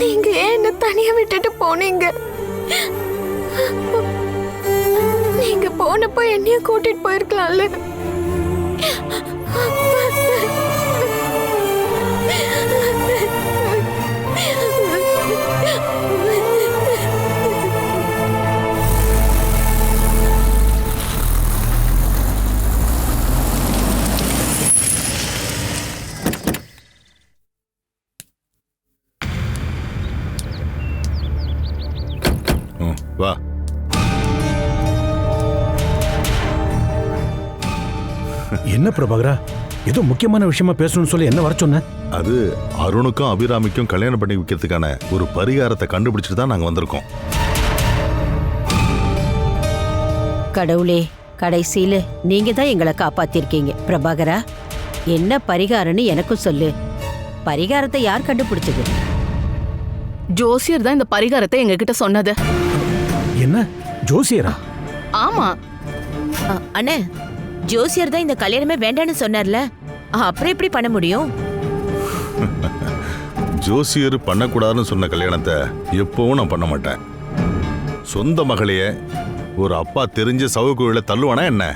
நீங்க ஏன் என்ன தனியா விட்டுட்டு போனீங்க? நீங்க போனப்போ என்னையும் கூட்டிட்டு போயிருக்கலாம்ல. வா. என்ன பிரபாகரா, ஏதோ முக்கியமான விஷயமா பேசணும்னு சொல்லி என்ன வர சொன்ன? அது அருணுக்கும் அபிராமிக்கும் கல்யாணம் பண்ணி வைக்கிறதுக்கான ஒரு பரிகாரத்தை கண்டுபிடிச்சிட்டு தான் நாங்க வந்திருக்கோம். கடவுளே, கடைசியில நீங்க தான் எங்களை காப்பாத்திருக்கீங்க. பிரபாகரா, என்ன பரிகாரம்னு எனக்கும் சொல்லு. பரிகாரத்தை யார் கண்டுபிடிச்சது? ஜோசியர் தான் இந்த பரிகாரத்தை எங்ககிட்ட சொன்னது. என்ன, ஜோசியரா? ஆமா அண்ணே, ஜோசியர் தான் இந்த கல்யாணமே வேண்டான்னு சொன்னார்ல, அப்புறம் எப்படி பண்ண முடியும்? ஜோசியர் பண்ணக்கூடாதுன்னு சொன்ன கல்யாணத்தை எப்பவும் நான் பண்ண மாட்டேன். சொந்த மகளையே ஒரு அப்பா தெரிஞ்ச சவுக்குள்ள தள்ளுவானா என்ன?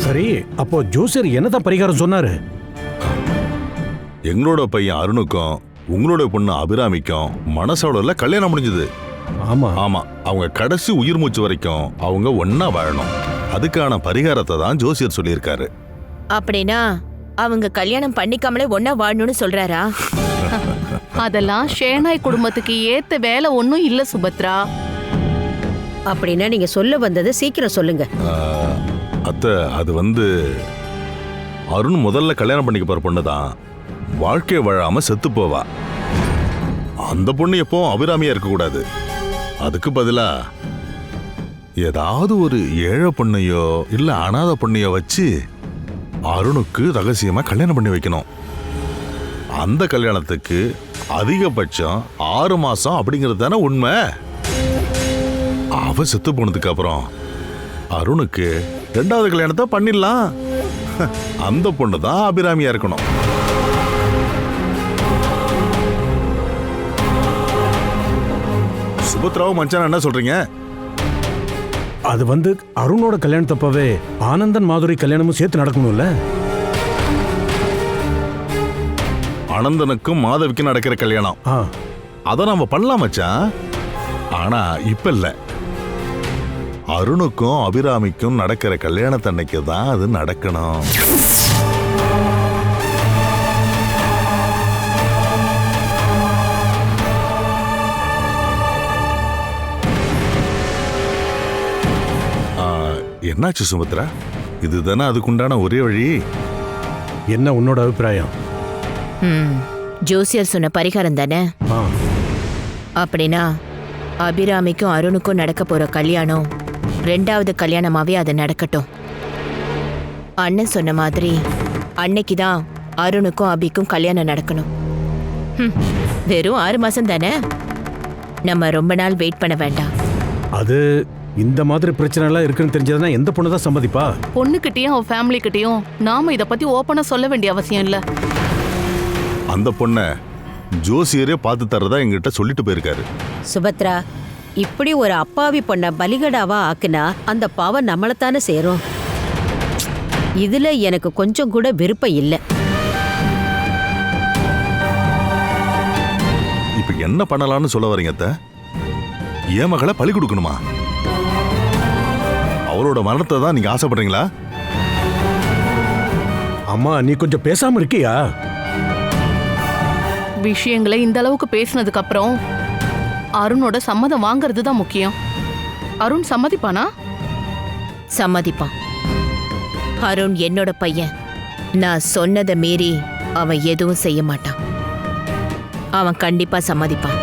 சரி, அப்போ ஜோசியர் என்னதான் பரிகாரம் சொன்னாரு? எங்களோட பையன் அருணுக்கும் உங்களோட பொண்ணு அபிராமிக்கும் மனசோட கல்யாணம் முடிஞ்சது. ஆமா ஆமா, அவங்க கடைசி உயிர் மூச்சு வரைக்கும் அவங்க ஒன்னா வாழணும். அதுக்கான பரிகாரத்தை தான் ஜோசியர் சொல்லியிருக்காரு. அப்படின்னா அவங்க கல்யாணம் பண்ணிக்காமலே ஒன்னா வாழணும்னு சொல்றாரா? அதெல்லாம் ஷேனாய் குடும்பத்துக்கு ஏத்த வேலை ஒன்னும் இல்ல சுபத்ரா. அப்படின்னா நீங்க சொல்ல வந்தது சீக்கிரம் சொல்லுங்க. அத்தை, அது அருண் முதல்ல கல்யாணம் பண்ணிக்க போற பொண்ணுதான் வாழ்க்கை வாழாம செத்து போவா. அந்த பொண்ணு எப்போ அபிராமியா இருக்க கூடாது. அதுக்கு பதிலா ஏதாவது ஒரு ஏழை பொண்ணையோ இல்ல அனாதை பொண்ணையோ வச்சு அருணுக்கு ரகசியமா கல்யாணம் பண்ணி வைக்கணும். அந்த கல்யாணத்துக்கு அதிகபட்சம் 6 மாசம் அப்படிங்கிறது தானே உண்மை. அவ செத்து போனதுக்கு அப்புறம் அருணுக்கு 2வது கல்யாணத்தை பண்ணிடலாம். அந்த பொண்ணு தான் அபிராமியா இருக்கணும். சுபத்ராவும் மச்சான் என்ன சொல்றீங்க? அது அருணோட கல்யாணத்தப்பவே ஆனந்தன் மாதுரி கல்யாணமும் சேர்த்து நடக்கணும்ல. ஆனந்தனுக்கும் மாதவிக்கும் நடக்கிற கல்யாணம் அத நாம பண்ணலாம் மச்சான். ஆனா இப்ப இல்ல. அருணுக்கும் அபிராமிக்கும் நடக்கிற கல்யாணத்தன்னைக்கு தான் அது நடக்கணும். என்னாச்சு சுமித்ரா? இதுதானே அதுக்குண்டான ஒரே வழி. என்ன உன்னோட அபிப்பிராயம்? ஜோசியர் சொன்ன பரிகாரம் தானே. அப்படின்னா அபிராமிக்கும் அருணுக்கும் நடக்க போற கல்யாணம் 2வது கல்யாணமாவே அது நடக்கட்டும். அண்ணன் சொன்ன மாதிரி அன்னைக்குதான் அருணுக்கும் அபிக்கும் கல்யாணம் நடக்கணும். வெறும் 6 மாசம் தானே, நம்ம ரொம்ப நாள் வெயிட் பண்ண வேண்டாம். அது இந்த மாதிரி பிரச்சனை எல்லாம் இருக்குன்னு தெரிஞ்சதுன்னா எந்த பொண்ணு தான் சம்மதிப்பா? பொண்ணுகிட்டயும் அவ ஃபேமிலி கிட்டயும் நாம இத பத்தி ஓப்பனா சொல்ல வேண்டிய அவசியம் இல்ல. அந்த பொண்ணை ஜோசியரே பார்த்து தரதா எங்கிட்ட சொல்லிட்டு போயிருக்காரு. சுபத்ரா, இப்படி ஒரு அப்பாவி பொண்ண பலிகடாவா ஆக்குனா அந்த பாவம் நம்மளத்தானே சேரும். இதுல எனக்கு கொஞ்சம் கூட விருப்பம் இல்லை. இப்ப என்ன பண்ணலாம்னு சொல்ல வரீங்க அத்தை? என் மகளை பலி கொடுக்கணுமா? அவரோட மரணத்தை தான் நீங்க ஆசைப்படுறீங்களா? அம்மா, நீ கொஞ்சம் பேசாம இருக்கியா? விஷயங்களை இந்த அளவுக்கு பேசினதுக்கு அப்புறம் அருணோட சம்மதம் வாங்குறது தான் முக்கியம். அருண் சம்மதிப்பானா? சம்மதிப்பான். அருண் என்னோட பையன். நான் சொன்னதை மீறி அவன் எதுவும் செய்ய மாட்டான். அவன் கண்டிப்பா சம்மதிப்பான்.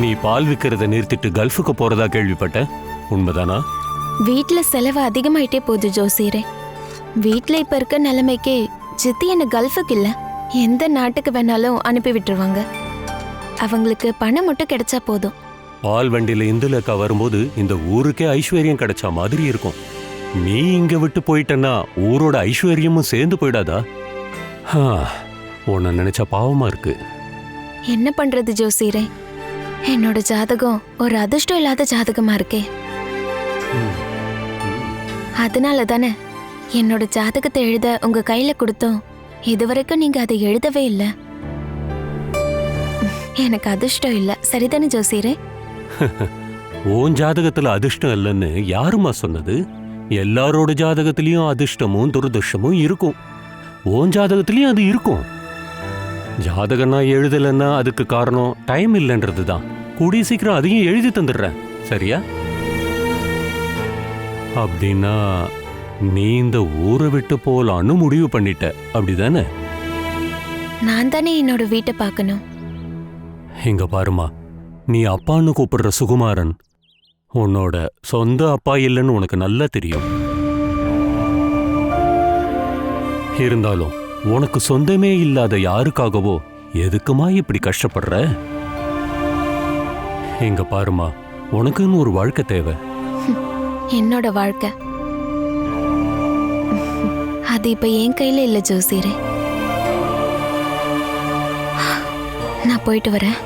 நீ பால் விற்கிறத நிறுத்திட்டு கல்ஃபுக்கு போறதா கேள்விப்பட்டேன். உண்மைதானா? வீட்ல செலவு அதிகமாயிட்டே போகுது ஜோசியரே. வீட்ல இப்ப இருக்க நிலைமைக்கு சித்தி என்ன கல்ஃபுக்கு இல்ல, எந்த நாட்டுக்கு வேணாலும் அனுப்பி விட்டுருவாங்க. அவங்களுக்கு பணம் மட்டும் கிடைச்சா போதும். பால் வண்டியில இந்துலேக்கா வரும்போது இந்த ஊருக்கே ஐஸ்வர்யம் கிடைச்ச மாதிரி இருக்கும். நீ இங்க விட்டு போயிட்டன்னா ஊரோட ஐஸ்வர்யமும் சேர்ந்து போயிடாதா? உன்னை நினைச்சா பாவமா இருக்கு. என்ன பண்றது ஜோசியரே, என்னோட ஜாதகம் ஒரு அதிர்ஷ்டம் இல்லாத ஜாதகமா இருக்கே. அதனால தானே என்னோட ஜாதகத்தை எழுத உங்க கையில கொடுத்தோம். இதுவரைக்கும் நீங்க அதை எழுதவே இல்லை. எனக்கு அதிர்ஷ்டம் இல்ல, சரிதானே ஜோசியரே? உன் ஜாதகத்துல அதிர்ஷ்டம் இல்லைன்னு யாருமா சொன்னது? எல்லாரோட ஜாதகத்திலயும் அதிர்ஷ்டமும் துரதிர்ஷ்டமும் இருக்கும். உன் ஜாதகத்திலயும் அது இருக்கும். ஜாதகம்னா எழுதலைன்னா அதுக்கு காரணம் டைம் இல்லைன்றது தான். கூடிய சீக்கிரம் அதையும் எழுதி தந்துடுறேன், சரியா? அப்படின்னா நீ இந்த ஊரை விட்டு போலான்னு முடிவு பண்ணிட்ட, அப்படிதானே? நான் தானே என்னோட வீட்டை பார்க்கணும். இங்க பாருமா, நீ அப்பான்னு கூப்பிடுற சுகுமாரன் உன்னோட சொந்த அப்பா இல்லைன்னு உனக்கு நல்லா தெரியும். இருந்தாலும் உனக்கு சொந்தமே இல்லாத யாருக்காகவோ எதுக்குமா இப்படி கஷ்டப்படுற? இங்க பாருமா, உனக்குன்னு ஒரு வாழ்க்கை தேவை. என்னோட வாழ்க்கை அது இப்ப என் கையில இல்ல ஜோசியரே. நான் போயிட்டு வரேன்.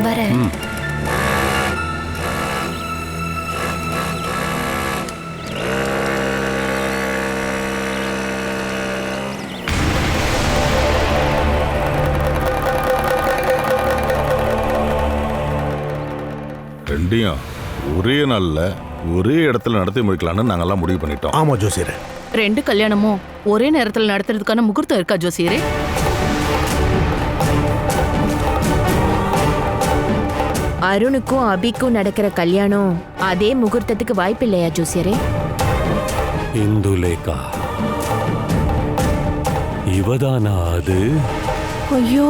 வரேன். ரெண்டையும் ஒரே நாள்ல ஒரே இடத்துல நடத்தி முடிக்கலாம்னு நாங்கெல்லாம் முடிவு பண்ணிட்டோம். ஆமா ஜோசியரே. 2 கல்யாணமும் ஒரே நேரத்துல நடத்துறதுக்கான முகூர்த்தம் இருக்கா ஜோசியரே? அருணுக்கும் அபிக்கும் நடக்கிற கல்யாணம் அதே முகூர்த்தத்துக்கு வாய்ப்பு இல்லையா ஜோசியரே? இந்துலேகா, இவதானா அது? ஐயோ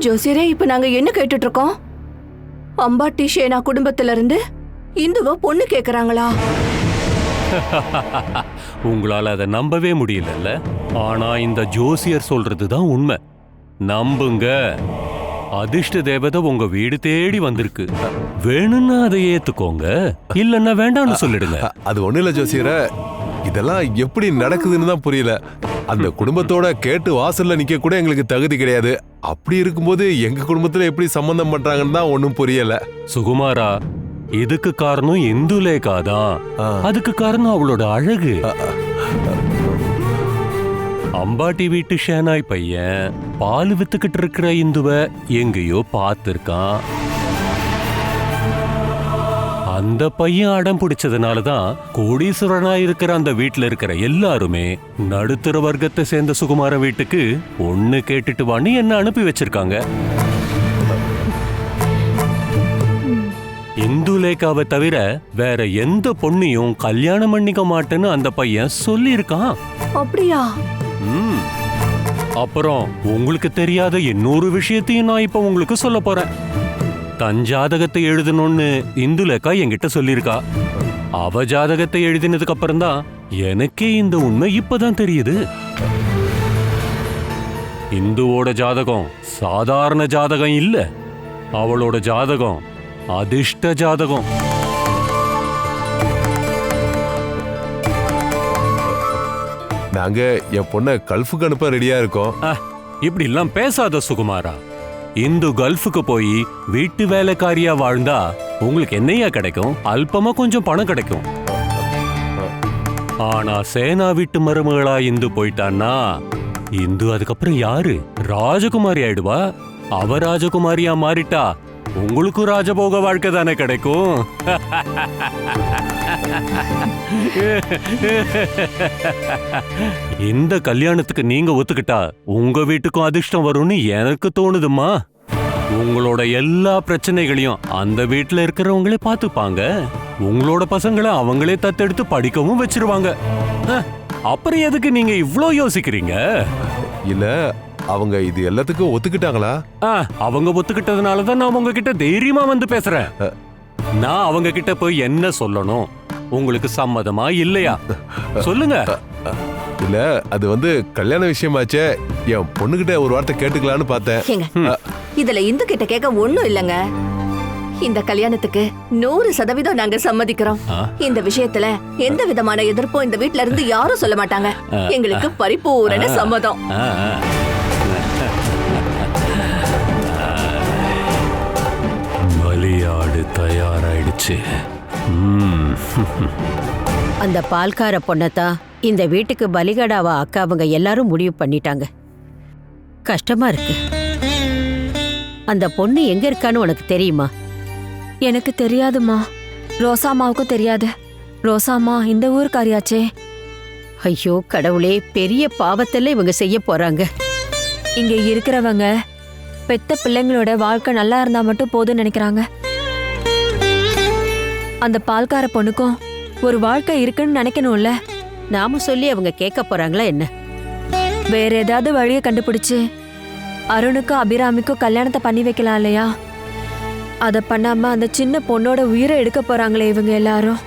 ஜோசியரே, இப்ப நாங்க என்ன கேட்டுட்டு இருக்கோம்? அம்பாட்டி ஷேனா குடும்பத்துல இருந்து இந்துவ பொண்ணு கேக்குறாங்களா? உங்களால அதை நம்பவே முடியலல்ல. ஆனா இந்த ஜோசியர் சொல்றதுதான் உண்மை. நம்புங்க. அதிர்ஷ்ட தேவதை உங்க வீடு தேடி வந்திருக்கு. வேணும்னா அதை ஏத்துக்கோங்க, இல்லன்னா வேண்டாம்னு சொல்லிடுங்க. அது ஒண்ணு இல்ல ஜோசியர, இதெல்லாம் எப்படி நடக்குதுன்னு தான் புரியல. அந்த குடும்பத்தோட கேட்டு வாசல்ல நிக்க கூட எங்களுக்கு தகுதி கிடையாது. அப்படி இருக்கும்போது எங்க குடும்பத்துல எப்படி சம்பந்தம் பண்றாங்கன்னு தான் ஒண்ணும் புரியல. சுகுமாரா, இதுக்கு காரணம் இந்துலேகா தான். அதுக்கு காரணம் அவளோட அழகு. அம்பாட்டி வீட்டு ஷேனாய் பையன் பால் வித்துக்கிட்டு இருக்கிற இந்துவ எங்கேயோ பார்த்திருக்கான். அந்த பையன் அடம் பிடிச்சதுனாலதான் கோடீஸ்வரனா இருக்கிற அந்த வீட்டுல இருக்கிற எல்லாருமே நடுத்தர வர்க்கத்தை சேர்ந்த சுகுமார வீட்டுக்கு பொண்ணு கேட்டுட்டு வான்னு என்ன அனுப்பி வச்சிருக்காங்க. இந்துலேகாவை தவிர வேற எந்த பொண்ணையும் கல்யாணம் பண்ணிக்க மாட்டேன்னு அந்த பையன் சொல்லியிருக்கான். அப்படியா? அப்புறம் உங்களுக்கு தெரியாத இன்னொரு விஷயத்தையும் நான் இப்ப உங்களுக்கு சொல்ல போறேன். தன் ஜாதகத்தை எழுதணும்னு இந்துலேகா என்கிட்ட சொல்லியிருக்கா. அவ ஜாதகத்தை எழுதினதுக்கு அப்புறம் தான் எனக்கே இந்த உண்மை இப்பதான் தெரியுது. இந்துவோட ஜாதகம் சாதாரண ஜாதகம் இல்ல. அவளோட ஜாதகம் அதிர்ஷ்ட ஜாதகம். நாங்க என் பொண்ண கல்ஃபுக்கு அனுப்ப ரெடியா இருக்கோம். இப்படி எல்லாம் பேசாத சுகுமாரா. இந்து கல்ஃபுக்கு போய் வீட்டு வேலைக்காரியா வாழ்ந்தா உங்களுக்கு என்னையா கிடைக்கும்? அல்பமா கொஞ்சம் பணம் கிடைக்கும். ஆனா சேனா வீட்டு மருமகளா இந்து போயிட்டான்னா இந்து அதுக்கப்புறம் யாரு? ராஜகுமாரி ஆயிடுவா. அவ ராஜகுமாரியா மாறிட்டா உங்களுக்கும் ராஜபோக வாழ்க்கை தானே கிடைக்கும். இந்த கல்யாணத்துக்கு நீங்க ஒத்துக்கிட்டா உங்க வீட்டுக்கும் அதிர்ஷ்டம் வரும்னு எனக்கு தோணுதுமா. உங்களோட எல்லா பிரச்சனைகளையும் அந்த வீட்டுல இருக்கிறவங்களே பார்த்துப்பாங்க. உங்களோட பசங்களை அவங்களே தத்தெடுத்து படிக்கவும் வச்சிருவாங்க. அப்புறம் எதுக்கு நீங்க இவ்ளோ யோசிக்கிறீங்க? இல்ல, அவங்க இது எல்லாத்துக்கும் ஒத்துக்கிட்டாங்களா? அவங்க ஒத்துக்கிட்டதுனாலதான் நான் உங்ககிட்ட தைரியமா வந்து பேசுறேன். நான் அவங்க கிட்ட போய் என்ன சொல்லணும்? உங்களுக்கு சம்மதமா இல்லையா சொல்லுங்க. இல்ல, அது கல்யாண விஷயமாச்சே, என் பொண்ணுகிட்ட ஒரு வார்த்தை கேட்டுக்கலான்னு பார்த்தேன். இதுல இந்து கிட்ட கேட்க ஒண்ணும் இல்லங்க. இந்த கல்யாணத்துக்கு 100% நாங்க சம்மதிக்கிறோம். இந்த விஷயத்துல எந்த விதமான எதிர்ப்பும் இந்த வீட்ல இருந்து யாரும் சொல்ல மாட்டாங்க. எங்களுக்கு பரிபூரண சம்மதம். பலியாடு தயாராயிடுச்சு. அந்த பால்கார பொண்ணத்தான் இந்த வீட்டுக்கு பலிகடாவா அக்கா அவங்க எல்லாரும் முடிவு பண்ணிட்டாங்க. கஷ்டமா இருக்கு. அந்த பொண்ணு எங்க இருக்கான்னு உனக்கு தெரியுமா? எனக்கு தெரியாதுமா. ரோசாமாவுக்கும் தெரியாது. ரோசாமா இந்த ஊருக்காரியாச்சே. ஐயோ கடவுளே, பெரிய பாவத்தெல்லாம் இவங்க செய்ய போறாங்க. இங்க இருக்கிறவங்க பெத்த பிள்ளைங்களோட வாழ்க்கை நல்லா இருந்தா மட்டும் போதும்னு நினைக்கிறாங்க. அந்த பால்கார பொண்ணுக்கும் ஒரு வாழ்க்கை இருக்குன்னு நினைக்கணும்ல. நாம சொல்லி அவங்க கேட்க போறாங்களா என்ன? வேற ஏதாவது வழியை கண்டுபிடிச்சு அருணுக்கும் அபிராமிக்கும் கல்யாணத்தை பண்ணி வைக்கலாம் இல்லையா? அத பண்ணாம அந்த சின்ன பொண்ணோட உயிரை எடுக்க போறாங்களே இவங்க எல்லாரும்.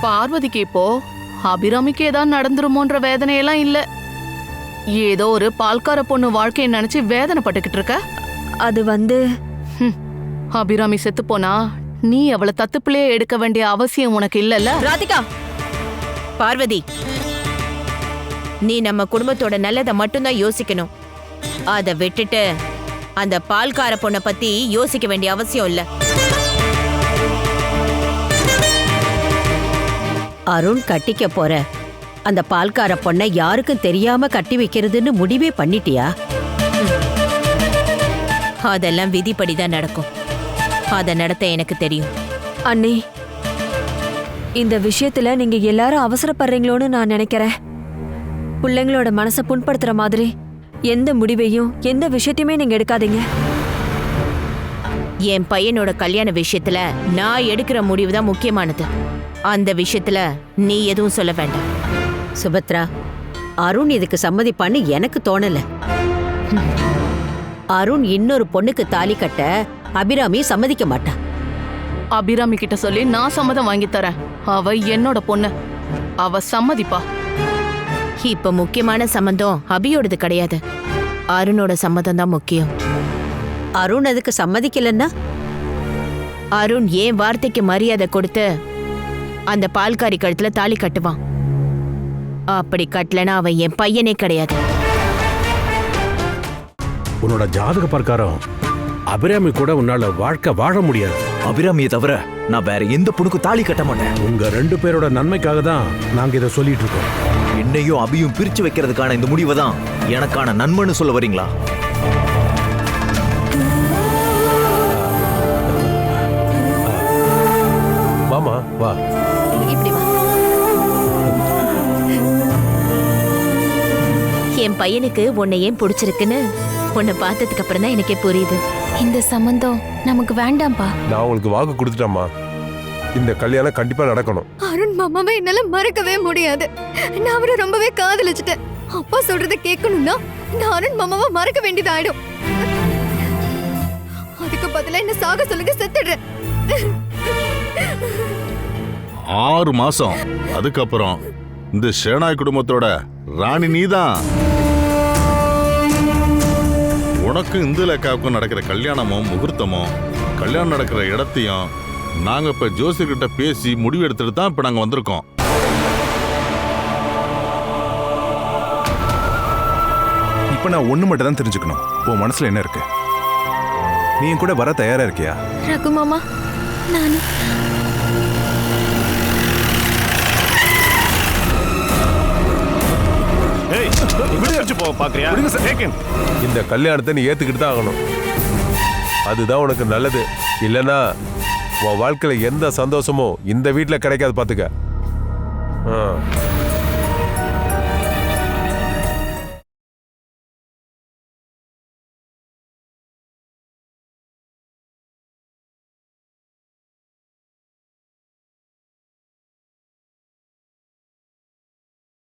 பார்வதிக்கு இப்போ அபிராமிக்கு ஏதாவது நடந்துருமோன்ற வேதனையெல்லாம் இல்ல. ஏதோ ஒரு பால்கார பொண்ணு வாழ்க்கையை நினைச்சு வேதனைப்பட்டுக்கிட்டு இருக்க. அது அபிராமி செத்து போனா நீ அவளை தத்துப்பிள்ளையே எடுக்க வேண்டிய அவசியம் உனக்கு இல்லல்ல. ராதிகா, பார்வதி, நீ நம்ம குடும்பத்தோட நல்லதை மட்டும்தான் யோசிக்கணும். அதை விட்டுட்டு அந்த பால்கார பொண்ணை பத்தி யோசிக்க வேண்டிய அவசியம் இல்ல. அருண் கட்டிக்க போற அந்த பால்கார பொண்ணை யாருக்கும் தெரியாம கட்டி வைக்கிறதுன்னு முடிவே பண்ணிட்டியா? அதெல்லாம் விதிப்படிதான் நடக்கும். அதை நடத்த எனக்கு தெரியும். அண்ணி, இந்த விஷயத்துல நீங்க எல்லாரும் அவசரப்படுறீங்களோன்னு நான் நினைக்கிறேன். பிள்ளைங்களோட மனசை புண்படுத்துற மாதிரி எந்த முடிவையும் எந்த விஷயத்தையுமே நீங்க எடுக்காதீங்க. என் பையனோட கல்யாண விஷயத்துல நான் எடுக்கிற முடிவு தான் முக்கியமானது. அந்த விஷயத்துல நீ எதுவும் சொல்ல வேண்டாம். சுபத்ரா, அருண் இதுக்கு சம்மதிப்பான்னு எனக்கு தோணல. அருண் இன்னொரு பொண்ணுக்கு தாலி கட்ட அபிராமி சம்மதிக்க மாட்டா. அபிராமி கிட்ட சொல்லி நான் சம்மதம் வாங்கி தரேன். அவ என்னோட பொண்ணு, அவ சம்மதிப்பா. இப்ப முக்கியமான சம்மந்தம் அபியோடது கிடையாது, அருணோட சம்மதம் தான் முக்கியம். அருண் அதுக்கு சம்மதிக்கலன்னா? அருண் ஏன் வார்த்தைக்கு மரியாதை கொடுத்து அந்த பால்காரி கழுத்துல தாலி கட்டுவான். அப்படி கட்டலனா அவன் என் பையனே கிடையாது. உன்னோட ஜாதக பிரகாரம் அபிராமி கூட உன்னால வாழ்க்கை வாழ முடியாது. அபிராமியை தவிர நான் வேற எந்த பொண்ணுக்கும் தாலி கட்ட மாட்டேன். உங்க 2 பேரோட நன்மைக்காக தான் நாங்க இதை சொல்லிட்டு இருக்கோம். என்னையும் அபியும் பிரிச்சு வைக்கிறதுக்கான இந்த முடிவை தான் எனக்கான நன்மைன்னு சொல்ல வரீங்களா? மாமா வா. இப்படி வா. என் பையனுக்கு உன்னை ஏன் பிடிச்சிருக்குன்னு உன்னை பார்த்ததுக்கு அப்புறம் தான் எனக்கே புரியுது. இந்த சம்பந்தம் நமக்கு வேண்டாம்பா. நான் உங்களுக்கு வாக்கு கொடுத்துட்டேம்மா. இந்த கல்யாணம் கண்டிப்பா நடக்கணும். அருண் மாமாவை என்னால மறக்கவே முடியாது. நான் அவரை ரொம்பவே காதலிச்சிட்டேன். அப்பா சொல்றதை கேட்கணும்னா நான் அருண் மாமாவை மறக்க வேண்டியதாயிடும். அதுக்கு பதிலா என்ன சாக சொல்லுங்க, செத்துடுறேன். 6 மாசம் அதுக்கப்புறம் இந்த ஷேனாய் குடும்பத்தோட ராணி நீதான். உனக்கும் இந்துலேக்காவுக்கும் நடக்கிற கல்யாணமும் முகூர்த்தமும் கல்யாணம் நடக்கிற இடத்தையும் நாங்க இப்ப ஜோசியர்கிட்ட பேசி முடிவு எடுத்துட்டு தான் இப்ப நாங்க வந்திருக்கோம். இப்ப நான் ஒண்ணு மட்டும் தான் தெரிஞ்சுக்கணும். உன் மனசுல என்ன இருக்கு? நீ கூட வர தயாரா இருக்கியா? ரகு மாமா, நானு இந்த கல்யாணத்தை நீ ஏத்துக்கிட்டு தான் ஆகணும். அதுதான் உனக்கு நல்லது. இல்லனா உன் வாழ்க்கையில எந்த சந்தோஷமும் இந்த வீட்டுல கிடைக்காது. பாத்துக்க.